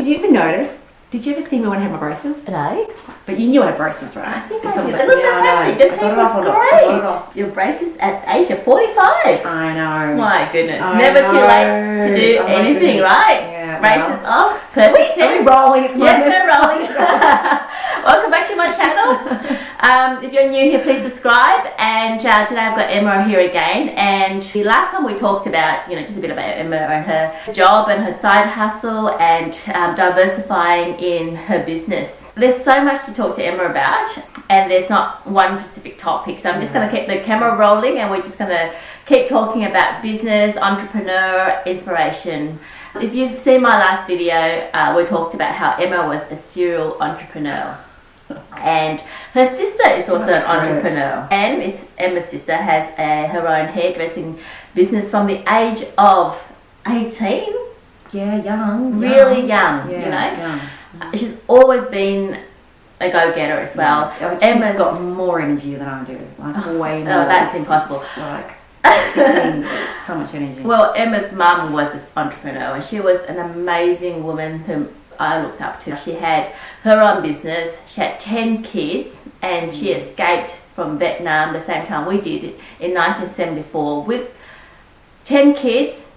you ever notice? Did you ever see me when I had my braces? No. But you knew I had braces, right? I think I did. It looks fantastic. Your teeth looks great. Your braces at age of 45. I know. My goodness. Never too late to do anything, right? Yeah. Braces off. Perfect. Are we rolling at the moment? Yes, we're rolling. Welcome back to my channel. If you're new here, please subscribe. And today I've got Emma here again. And the last time we talked about, just a bit about Emma and her job and her side hustle and diversifying in her business. There's so much to talk to Emma about, and there's not one specific topic. So I'm just going to keep the camera rolling, and we're just going to keep talking about business, entrepreneur, inspiration. If you've seen my last video, we talked about how Emma was a serial entrepreneur. And her sister is also an entrepreneur. And Emma's sister has her own hairdressing business from the age of 18. Yeah, young. Really young, Young. She's always been a go-getter as well. Yeah. Emma's got more energy than I do. Way more. Oh, that's impossible. So much energy. Well, Emma's mum was this entrepreneur, and she was an amazing woman whom I looked up to. She had her own business. She had 10 kids, and she escaped from Vietnam the same time we did in 1974 with 10 kids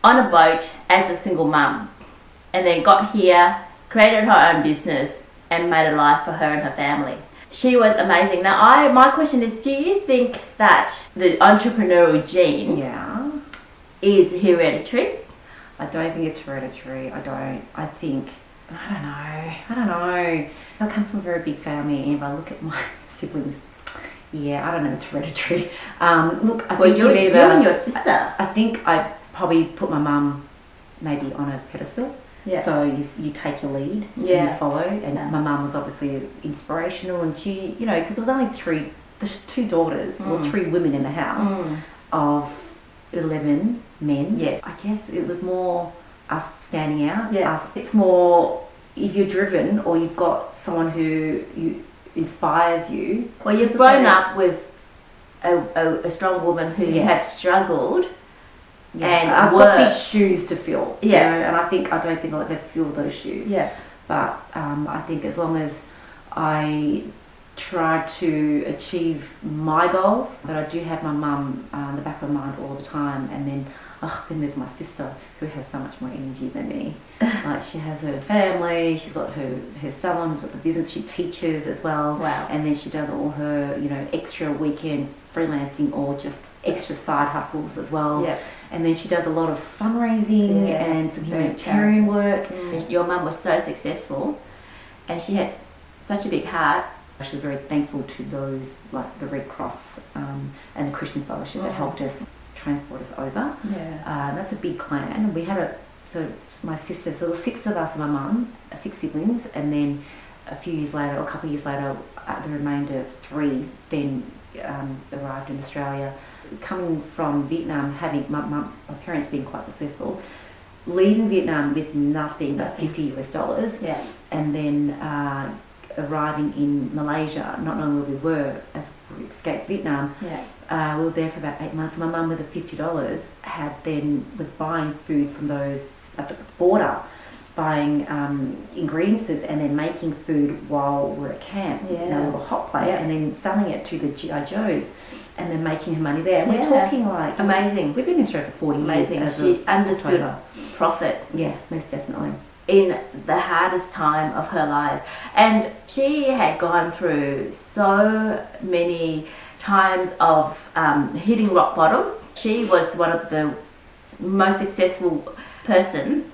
on a boat as a single mum, and then got here, created her own business, and made a life for her and her family. She was amazing. Now, my question is, do you think that the entrepreneurial gene is hereditary? I don't think it's hereditary. I don't know. I come from a very big family, and if I look at my siblings, I don't know, it's hereditary. Look, I think you and your sister. I think I probably put my mum maybe on a pedestal. Yeah. So you take your lead and you follow. And my mum was obviously inspirational, and she, because there was only there's two daughters, or three women in the house of 11 men. Yes. I guess it was more us standing out. Yeah. It's more if you're driven or you've got someone who inspires you. Well, you've grown up with a strong woman who have struggled. Yeah. And I've got big shoes to fill. Yeah. And I don't think I'll ever fill those shoes. Yeah. But I think as long as I try to achieve my goals, but I do have my mum in the back of my mind all the time. And then there's my sister who has so much more energy than me. Like, she has her family, she's got her salon, she's got the business, she teaches as well. Wow. And then she does all her, extra weekend freelancing or just extra side hustles as well. Yeah. And then she does a lot of fundraising and some humanitarian work. Your mum was so successful, and she had such a big heart. She was very thankful to those, like the Red Cross and the Christian Fellowship that helped us transport us over. Yeah. That's a big clan. We had my sister, so there were 6 of us and my mum, 6 siblings, and then a couple of years later, the remainder 3 then arrived in Australia. Coming from Vietnam, having my parents being quite successful, leaving Vietnam with nothing but $50 and then arriving in Malaysia, not knowing where we were as we escaped Vietnam. We were there for about 8 months. My mum, with the $50, was buying food from those at the border, buying ingredients and then making food while we're at camp, a little hot plate, and then selling it to the GI Joes. And then making her money there. And we're talking like amazing. We've been in Australia for 40 years. She understood profit. Yeah, most definitely. In the hardest time of her life. And she had gone through so many times of hitting rock bottom. She was one of the most successful person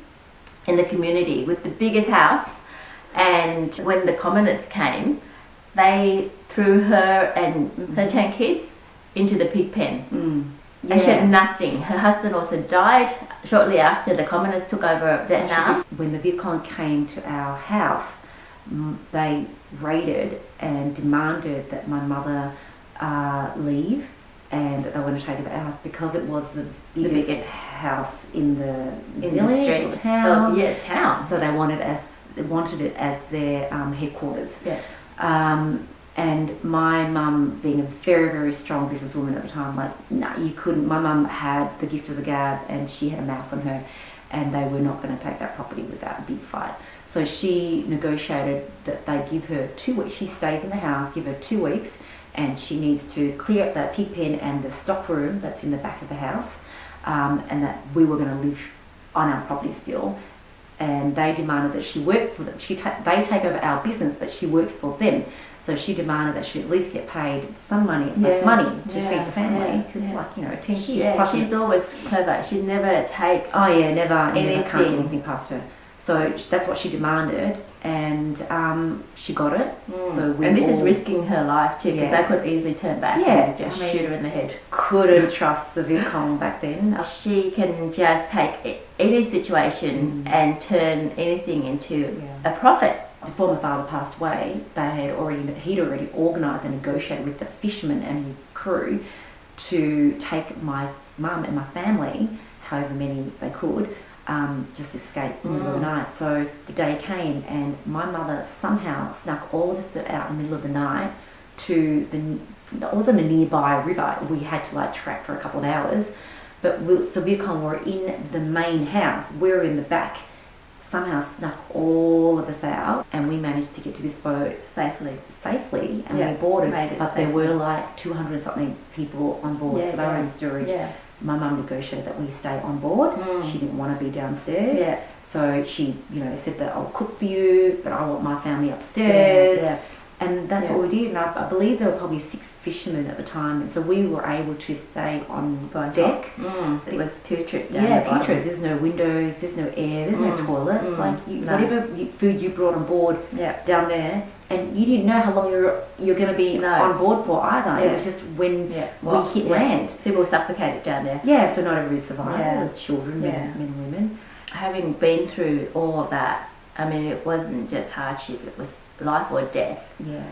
in the community with the biggest house. And when the communists came, they threw her and her 10 kids into the pig pen. And she had nothing. Her husband also died shortly after the communists took over Vietnam. When the Viet Cong came to our house, they raided and demanded that my mother leave, and they wanted to take her out because it was the biggest house in the village or town. Town. So they wanted it as their headquarters. Yes. And my mum, being a very, very strong businesswoman at the time, you couldn't. My mum had the gift of the gab, and she had a mouth on her. and they were not going to take that property without a big fight. So she negotiated that they give her 2 weeks. She stays in the house, give her 2 weeks, and she needs to clear up that pig pen and the stock room that's in the back of the house, and that we were going to live on our property still. And they demanded that she work for them. They take over our business, but she works for them. So she demanded that she at least get paid some money, to feed the family. Because, 10 years. She's always clever. She never takes. Never can't get anything past her. So that's what she demanded, and she got it. So and this is risking her life too, because they could easily turn back and just shoot her in the head. Couldn't trust the Vic Walker back then. She can just take any situation and turn anything into a profit. Before my father passed away, he'd already organised and negotiated with the fisherman and his crew to take my mum and my family, however many they could, just escape in the middle of the night. So the day came, and my mother somehow snuck all of us out in the middle of the night to it wasn't a nearby river. We had to track for a couple of hours, but Vic Walker were in the main house. We were in the back. Somehow snuck all of us out, and we managed to get to this boat safely, and we boarded. But there were 200 something people on board, so they were in storage. My mum negotiated that we stay on board. She didn't want to be downstairs, so she, said that I'll cook for you, but I want my family upstairs. And that's what we did. And I believe there were probably 6 fishermen at the time, and so we were able to stay on deck. It was putrid down the bottom. Putrid. There's no windows, there's no air, there's no toilets. Whatever food you brought on board down there, and you didn't know how long you're going to be on board for either. It was just when we hit land. People were suffocated down there. Yeah, so not everybody survived. Children, men and women. Having been through all of that, I mean, it wasn't just hardship, it was life or death. Yeah.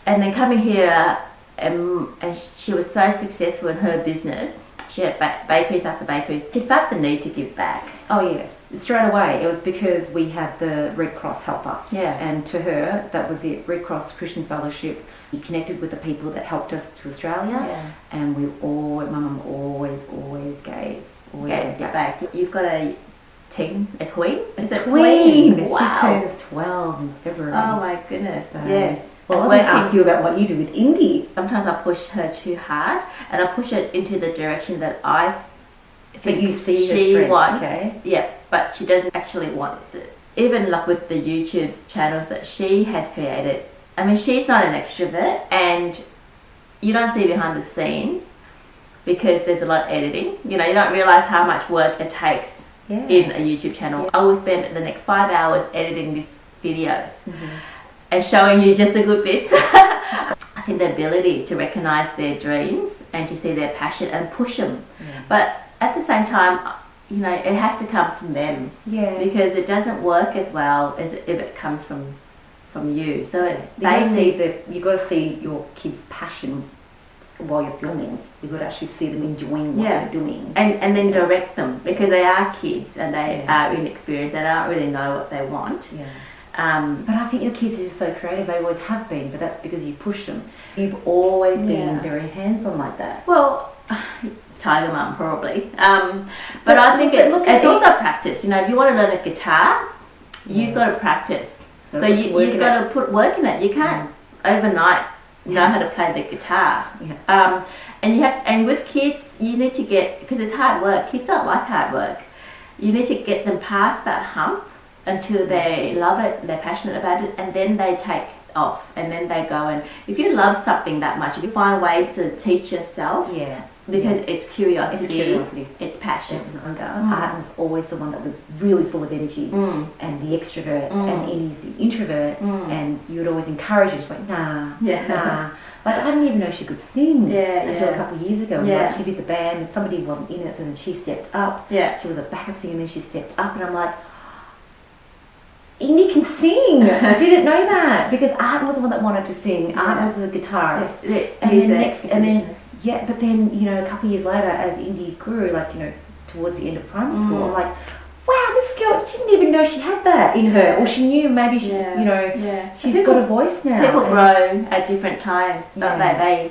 And then coming here, and she was so successful in her business, she had bakeries after bakeries. She felt the need to give back. Oh, yes. Straight away. It was because we had the Red Cross help us. Yeah. And to her, that was it. Red Cross Christian Fellowship. We connected with the people that helped us to Australia. Yeah. And my mum always gave. Gave back. You've got a tween? Is it tween? Wow. She turns 12 in February. Oh my goodness. Yes. Well, I was going to ask you about what you do with Indy. Sometimes I push her too hard, and I push it into the direction that I think you see she wants. Okay. Yeah, but she doesn't actually want it. Even with the YouTube channels that she has created, I mean, she's not an extrovert, and you don't see behind the scenes because there's a lot of editing. You don't realise how much work it takes in a YouTube channel. Yeah. I will spend the next 5 hours editing these videos and showing you just the good bits. I think the ability to recognise their dreams and to see their passion and push them. Yeah. But at the same time, it has to come from them. Yeah. Because it doesn't work as well as if it comes from you. So you've got to see your kids' passion while you're filming. You've got to actually see them enjoying what they're doing. And then direct them, because they are kids and they are inexperienced. They don't really know what they want. Yeah. But I think your kids are just so creative. They always have been, but that's because you push them. You've always been very hands-on like that. Well, Tiger Mum probably. But I think it's also practice. If you want to learn a guitar, you've got to practice. So you've got to put work in it. You can't overnight know how to play the guitar. Yeah. And with kids, you need to because it's hard work. Kids don't like hard work. You need to get them past that hump until they love it, they're passionate about it, and then they take off, and then they go. And if you love something that much, if you find ways to teach yourself, because it's curiosity, it's passion. Art was always the one that was really full of energy, and the extrovert, and Edie's the introvert, and you would always encourage her. She's like, nah. I didn't even know she could sing until a couple of years ago. And she did the band, and somebody wasn't in it, so then she stepped up. She was a backup singer, and then she stepped up, and I'm like, Indy can sing. I didn't know that, because Art was the one that wanted to sing. Art was a guitarist. But then a couple of years later, as Indy grew, towards the end of primary school, I'm like, wow, this girl, she didn't even know she had that in her, or she knew maybe she just, she's got a voice now. People grow at different times, don't they?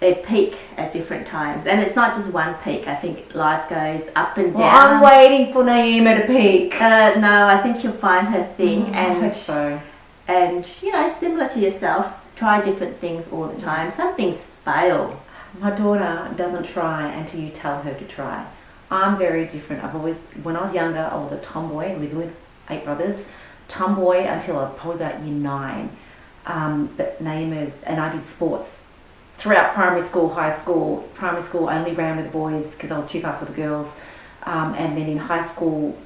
they peak at different times, and it's not just one peak. I think life goes up and down. Well, I'm waiting for Naima to peak. No, I think she'll find her thing, I hope so. And similar to yourself, try different things all the time. Some things fail. My daughter doesn't try until you tell her to try. I'm very different. When I was younger, I was a tomboy, living with 8 brothers. Tomboy until I was probably about year 9. But and I did sports throughout primary school, high school. Primary school, I only ran with the boys because I was too fast with the girls. And then in high school,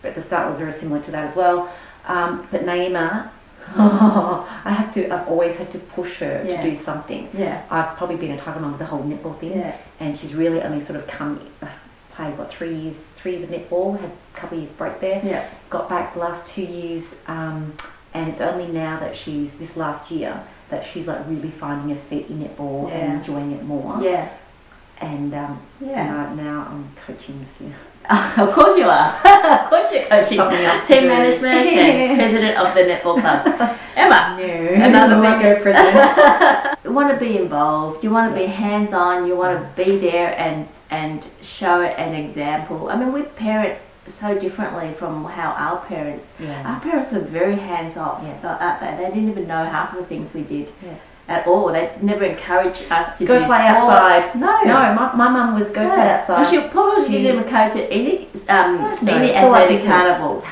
at the start, was very similar to that as well. But Naima, I've always had to push her to do something. Yeah. I've probably been a tug along with the whole netball thing, and she's really only sort of played 3 years of netball, had a couple of years break there. Yeah. Got back the last 2 years, and it's only now that this last year that she's like really finding her feet in netball and enjoying it more. Yeah. And now I'm coaching this year. Of course you are. Of course you're coaching. Team management and president of the netball club. Emma. No. Another big president. You want to be involved. You want to be hands-on. You want to be there and show an example. I mean, we parent so differently from how our parents. Yeah. Our parents were very hands-off. Yeah. They didn't even know half of the things we did. Yeah. At all. They never encouraged us to go do play sports. outside. No, my mum was go play outside. And she probably didn't even coach at any athletic carnival.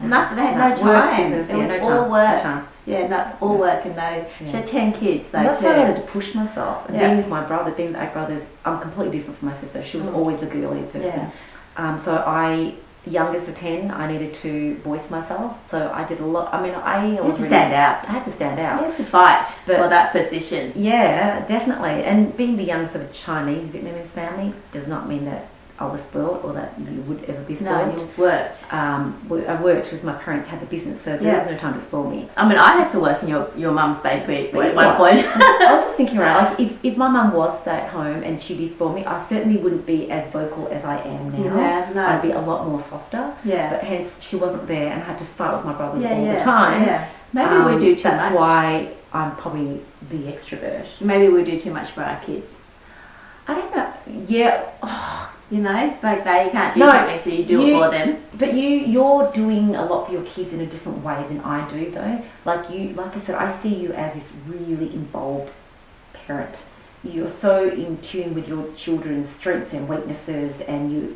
Nothing. They had no time. It was all work. All work and no. Yeah. She had 10 kids though. That's why I had to push myself. And being with my brother, being with 8 brothers, I'm completely different from my sister. She was always a girly person. Yeah. So youngest of 10, I needed to voice myself. So I did a lot. I mean, you had to stand out. I had to stand out. You had to fight for that position. Yeah, definitely. And being the youngest of a Chinese Vietnamese family does not mean that I was spoiled or that you would ever be spoiled. No, you worked. I worked because my parents had the business, so there was no time to spoil me. I mean, I had to work in your mum's bakery at one point. I was just thinking, right, like if my mum was stay at home and she did spoil me, I certainly wouldn't be as vocal as I am now. Yeah, no. I'd be a lot more softer. Yeah. But hence, she wasn't there and I had to fight with my brothers all the time. Yeah. Maybe we do too much. That's why I'm probably the extrovert. Maybe we do too much for our kids. I don't know. Yeah. Like they can't do something, so you do it for them. But you're doing a lot for your kids in a different way than I do, though. Like I said, I see you as this really involved parent. You're so in tune with your children's strengths and weaknesses, and you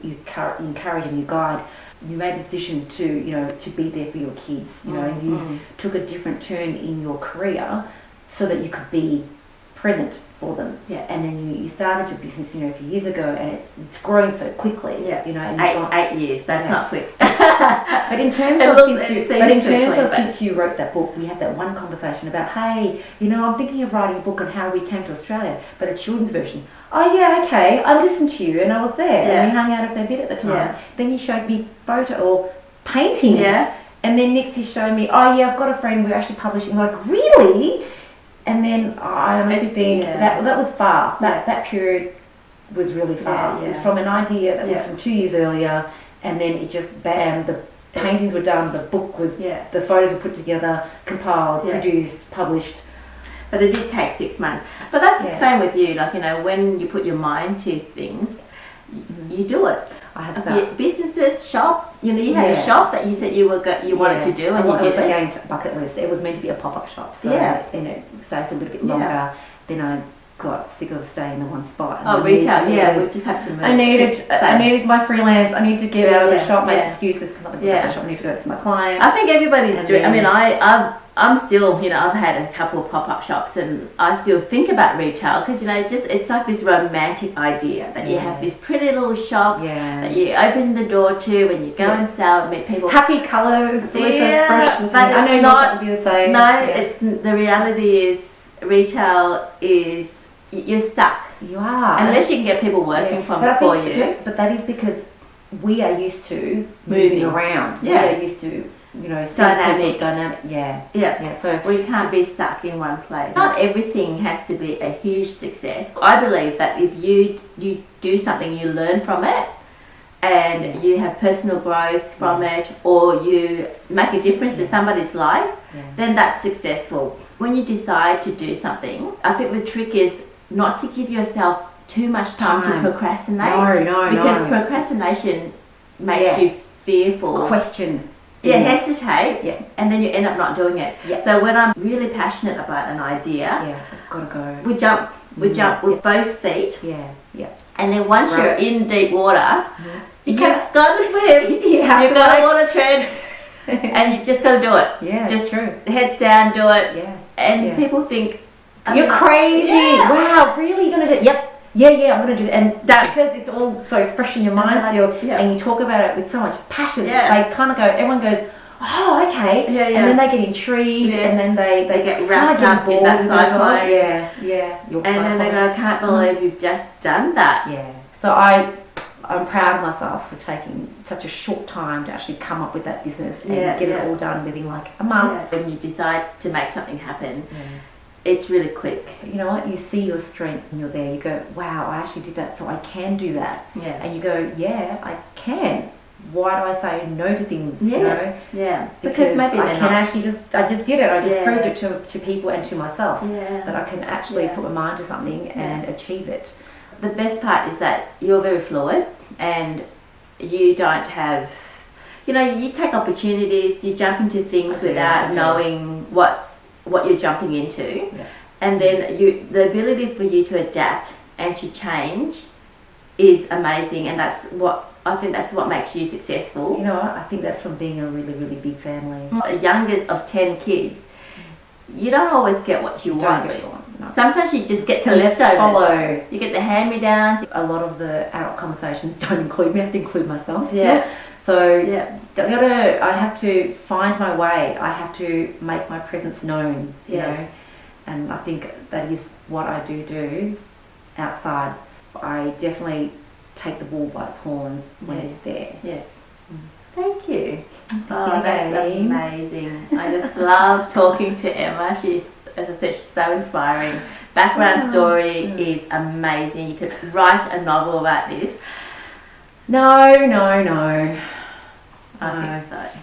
encourage and you guide. You made a decision to be there for your kids. You took a different turn in your career so that you could be present for them. Yeah. And then you started your business, a few years ago, and it's grown so quickly. Yeah. And 8 years. That's not quick. But in terms of since you wrote that book, we had that one conversation about, hey, I'm thinking of writing a book on how we came to Australia, but a children's version. Oh yeah, okay. I listened to you and I was there, and we hung out a fair bit at the time. Yeah. Then you showed me photo or paintings. Yeah. And then next you showed me, oh yeah, I've got a friend, we're actually publishing. I'm like, really? And then I honestly think that was fast. That period was really fast. It's from an idea that was from 2 years earlier, and then it just bam, the paintings were done, the book was, the photos were put together, compiled, produced, published. But it did take 6 months. But that's the same with you. Like, when you put your mind to things, you do it. I have that. Businesses, shop. You had a shop that you said you wanted to do, and you did it. It was a bucket list. It was meant to be a pop-up shop. So stayed for a little bit longer. Then I got sick of staying in one spot. And retail. We just have to move. I needed my freelance. I need to get out of the shop, make excuses because I'm at the shop. I need to go to my clients. I think everybody's doing. I mean, I'm still, I've had a couple of pop-up shops, and I still think about retail because, it's like this romantic idea that you have this pretty little shop that you open the door to and you go and sell and meet people. Happy colours, it's always so fresh. But I know not to be the same. No, it's the reality is retail is you're stuck. You are. Unless you can get people working for you. But that is because we are used to moving around. We are used to dynamic. So we can't be stuck in one place. Not everything has to be a huge success. I believe that if you do something, you learn from it, and you have personal growth from it, or you make a difference to somebody's life, then that's successful. When you decide to do something, I think the trick is not to give yourself too much time to procrastinate. No. Because procrastination makes you fearful. Question. Hesitate, and then you end up not doing it. Yeah. So when I'm really passionate about an idea, I've got to go. we jump with both feet. Yeah. And then once you're in deep water, you've got to swim. You've got to water tread, and you just got to do it. Yeah, just true. Heads down, do it. Yeah. And people think you're crazy. Yeah. Wow, really? You're gonna do? Yep. Yeah, I'm gonna do that. And because it's all so fresh in your mind still, and you talk about it with so much passion. They kind of go. Everyone goes, oh, okay. And then they get intrigued, and then they get wrapped up in that cycle. Yeah. And then they go, I can't believe you've just done that. Yeah. So I'm proud of myself for taking such a short time to actually come up with that business and get it all done within like a month. When you decide to make something happen, it's really quick. You know what? You see your strength when you're there. You go, wow, I actually did that, so I can do that. Yeah. And you go, yeah, I can. Why do I say no to things? Yes. You know? Yeah. Because maybe I just did it. I just proved it to people and to myself that I can actually put my mind to something and achieve it. The best part is that you're very fluid and you don't have, you take opportunities, you jump into things without knowing what you're jumping into, and then the ability for you to adapt and to change is amazing, and that's what makes you successful. You know what? I think that's from being a really, really big family. A youngest of 10 kids, you don't always get what you want. No. Sometimes you just get the leftovers. You get the hand-me-downs. A lot of the adult conversations don't include me. I have to include myself. Yeah. So I have to find my way. I have to make my presence known. You know? And I think that is what I do outside. I definitely take the bull by its horns when it's there. Yes. Thank you. Thank you, that's amazing. I just love talking to Emma. She's, as I said, she's so inspiring. Background story is amazing. You could write a novel about this. No. I think so.